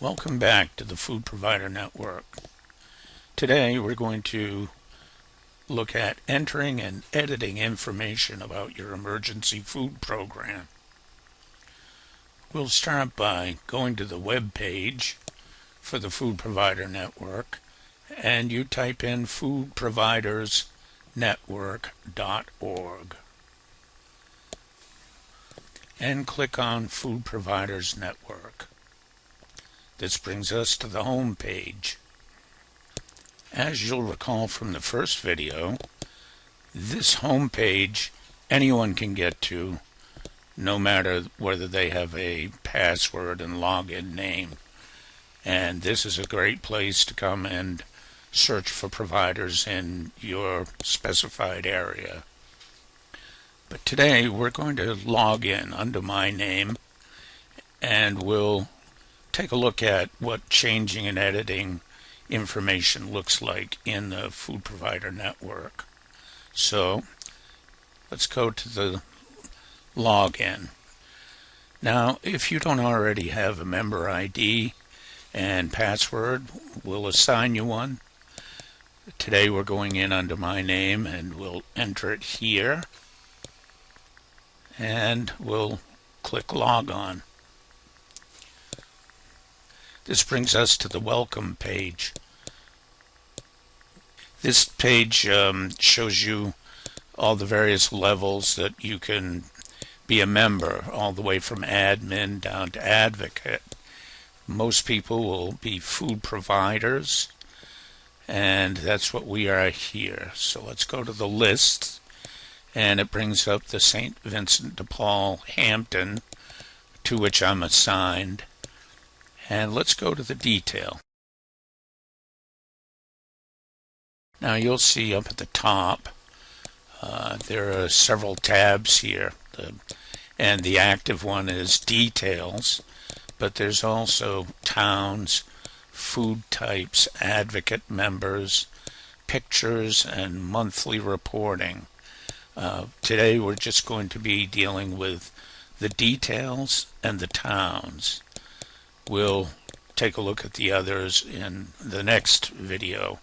Welcome back to the Food Provider Network. Today we're going to look at entering and editing information about your emergency food program. We'll start by going to the web page for the Food Provider Network, and you type in foodprovidersnetwork.org and click on Food Providers Network. This brings us to the home page. As you'll recall from the first video, this home page anyone can get to, no matter whether they have a password and login name. And this is a great place to come and search for providers in your specified area. But today we're going to log in under my name, and we'll take a look at what changing and editing information looks like in the Food Provider Network. So let's go to the login. Now, if you don't already have a member ID and password, we'll assign you one. Today we're going in under my name, and we'll enter it here, and we'll click Log On. This brings us to the welcome page. This page shows you all the various levels that you can be a member, all the way from admin down to advocate. Most people will be food providers, and that's what we are here. So let's go to the list, and it brings up the St. Vincent de Paul Hampton, to which I'm assigned. And let's go to the detail. Now you'll see up at the top there are several tabs here, and the active one is details, but there's also towns, food types, advocate members, pictures, and monthly reporting. Today we're just going to be dealing with the details and the towns. We'll take a look at the others in the next video.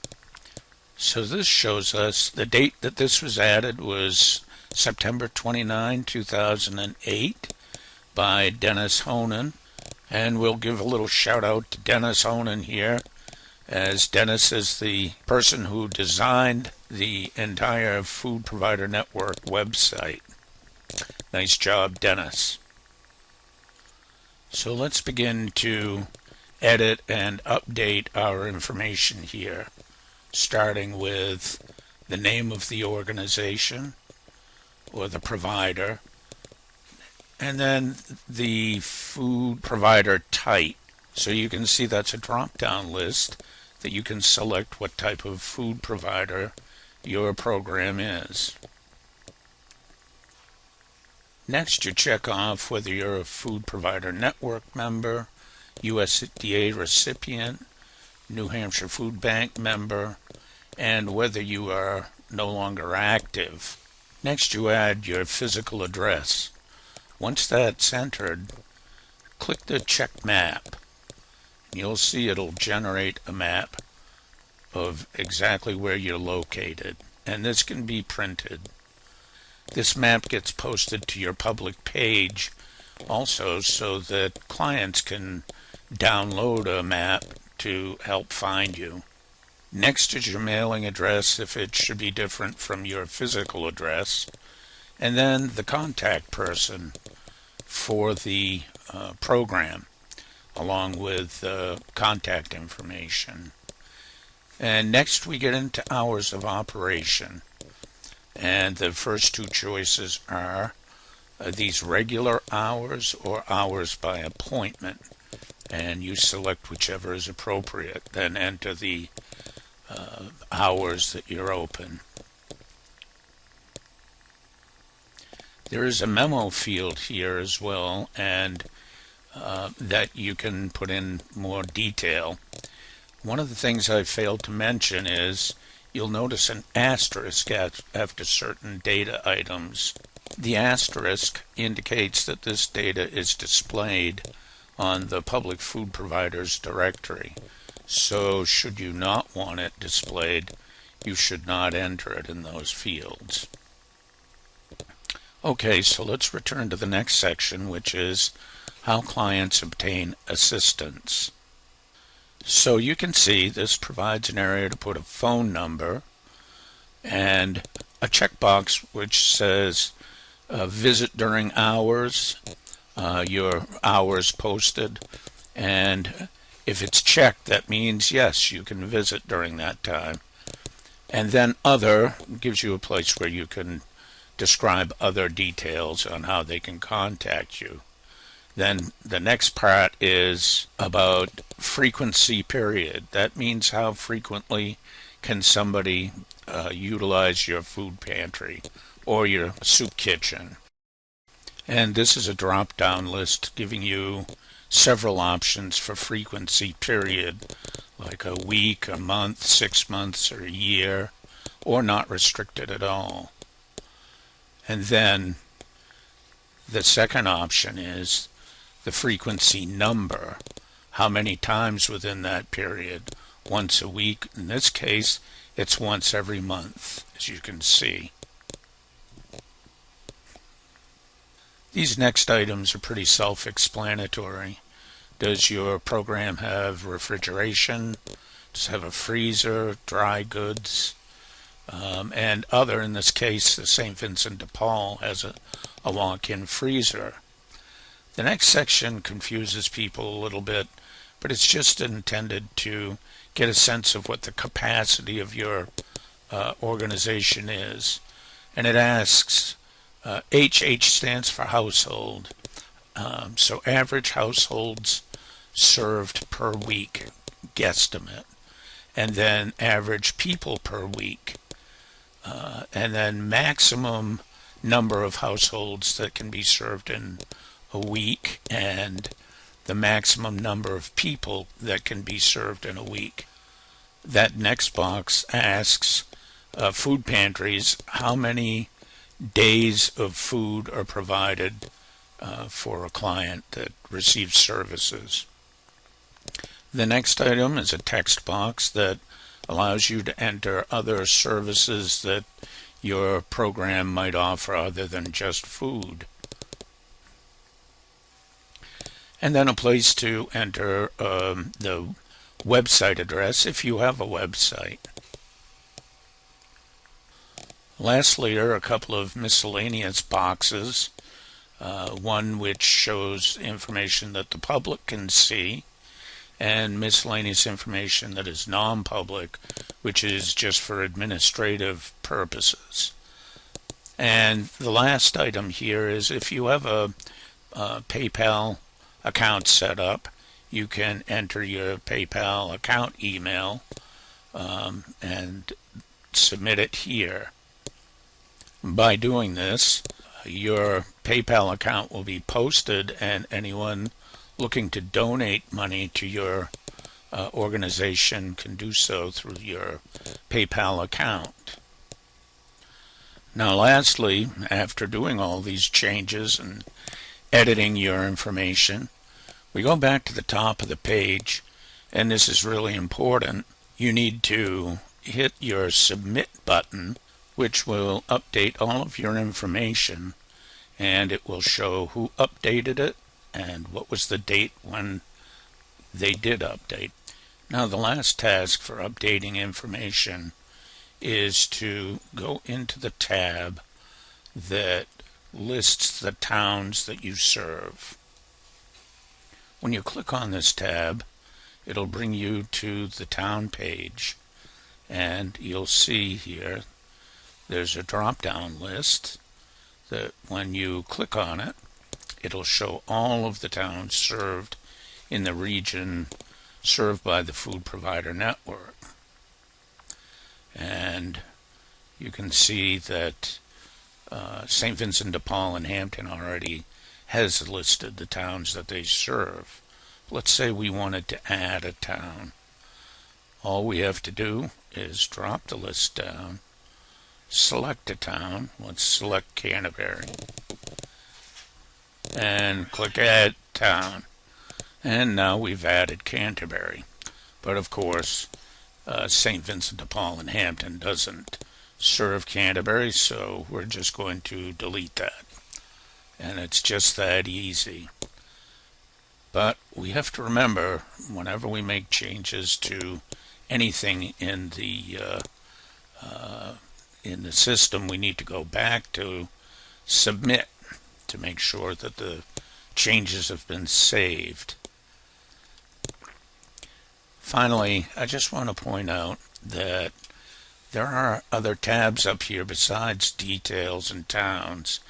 So this shows us the date that this was added was September 29, 2008 by Dennis Honan. And we'll give a little shout out to Dennis Honan here, as Dennis is the person who designed the entire Food Provider Network website. Nice job, Dennis. So let's begin to edit and update our information here, starting with the name of the organization or the provider, and then the food provider type. So you can see that's a drop-down list that you can select what type of food provider your program is. Next, you check off whether you're a Food Provider Network member, USDA recipient, New Hampshire Food Bank member, and whether you are no longer active. Next, you add your physical address. Once that's entered, click the check map. You'll see it'll generate a map of exactly where you're located, and this can be printed. This map gets posted to your public page also, so that clients can download a map to help find you. Next is your mailing address, if it should be different from your physical address, and then the contact person for the program, along with contact information. And next we get into hours of operation. And the first two choices are these regular hours or hours by appointment. And you select whichever is appropriate, then enter the hours that you're open. There is a memo field here as well, and that you can put in more detail. One of the things I failed to mention is you'll notice an asterisk after certain data items. The asterisk indicates that this data is displayed on the public food providers directory. So should you not want it displayed, you should not enter it in those fields. Okay, so let's return to the next section, which is how clients obtain assistance. So you can see this provides an area to put a phone number and a checkbox which says visit during hours, your hours posted, and if it's checked, that means yes, you can visit during that time. And then other gives you a place where you can describe other details on how they can contact you. Then the next part is about frequency period. That means how frequently can somebody utilize your food pantry or your soup kitchen. And this is a drop-down list giving you several options for frequency period, like a week, a month, 6 months, or a year, or not restricted at all. And then the second option is the frequency number, how many times within that period. Once a week. In this case, it's once every month, as you can see. These next items are pretty self-explanatory. Does your program have refrigeration? Does it have a freezer, dry goods? And other, in this case, the St. Vincent de Paul has a walk-in freezer. The next section confuses people a little bit, but it's just intended to get a sense of what the capacity of your organization is. And it asks, HH stands for household. So average households served per week, guesstimate. And then average people per week. And then maximum number of households that can be served in a week, and the maximum number of people that can be served in a week. That next box asks food pantries how many days of food are provided for a client that receives services. The next item is a text box that allows you to enter other services that your program might offer other than just food. And then a place to enter the website address if you have a website. Lastly, there are a couple of miscellaneous boxes. One which shows information that the public can see, and miscellaneous information that is non-public, which is just for administrative purposes. And the last item here is if you have a PayPal account set up, you can enter your PayPal account email and submit it here. By doing this, your PayPal account will be posted, and anyone looking to donate money to your organization can do so through your PayPal account. Now lastly, after doing all these changes and editing your information, we go back to the top of the page, and this is really important. You need to hit your submit button, which will update all of your information, and it will show who updated it and what was the date when they did update. Now the last task for updating information is to go into the tab that lists the towns that you serve. When you click on this tab, it'll bring you to the town page, and you'll see here there's a drop-down list that when you click on it, it'll show all of the towns served in the region served by the food provider network. And you can see that St. Vincent de Paul and Hampton already has listed the towns that they serve. Let's say we wanted to add a town. All we have to do is drop the list down, select a town. Let's select Canterbury, and click Add Town. And now we've added Canterbury. But of course, St. Vincent de Paul and Hampton doesn't serve Canterbury, so we're just going to delete that. And it's just that easy. But we have to remember, whenever we make changes to anything in the system, we need to go back to submit to make sure that the changes have been saved. Finally, I just want to point out that there are other tabs up here besides details and towns.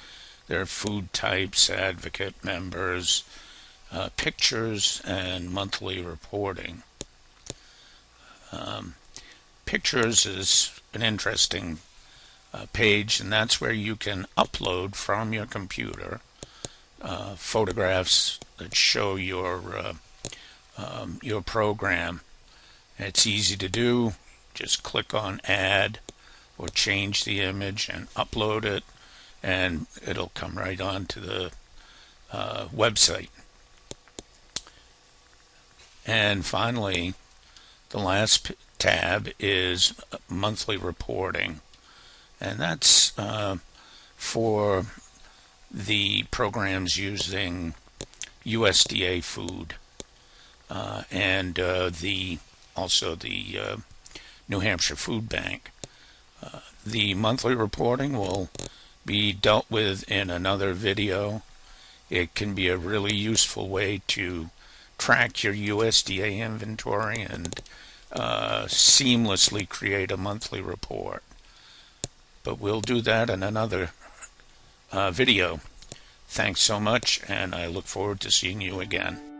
There are food types, advocate members, pictures, and monthly reporting. Pictures is an interesting page, and that's where you can upload from your computer photographs that show your program. It's easy to do. Just click on add or change the image and upload it, and it'll come right on to the website. And finally, the last tab is monthly reporting, and that's for the programs using USDA food and also the New Hampshire Food Bank. The monthly reporting will be dealt with in another video. It can be a really useful way to track your USDA inventory and seamlessly create a monthly report. But we'll do that in another video. Thanks so much, and I look forward to seeing you again.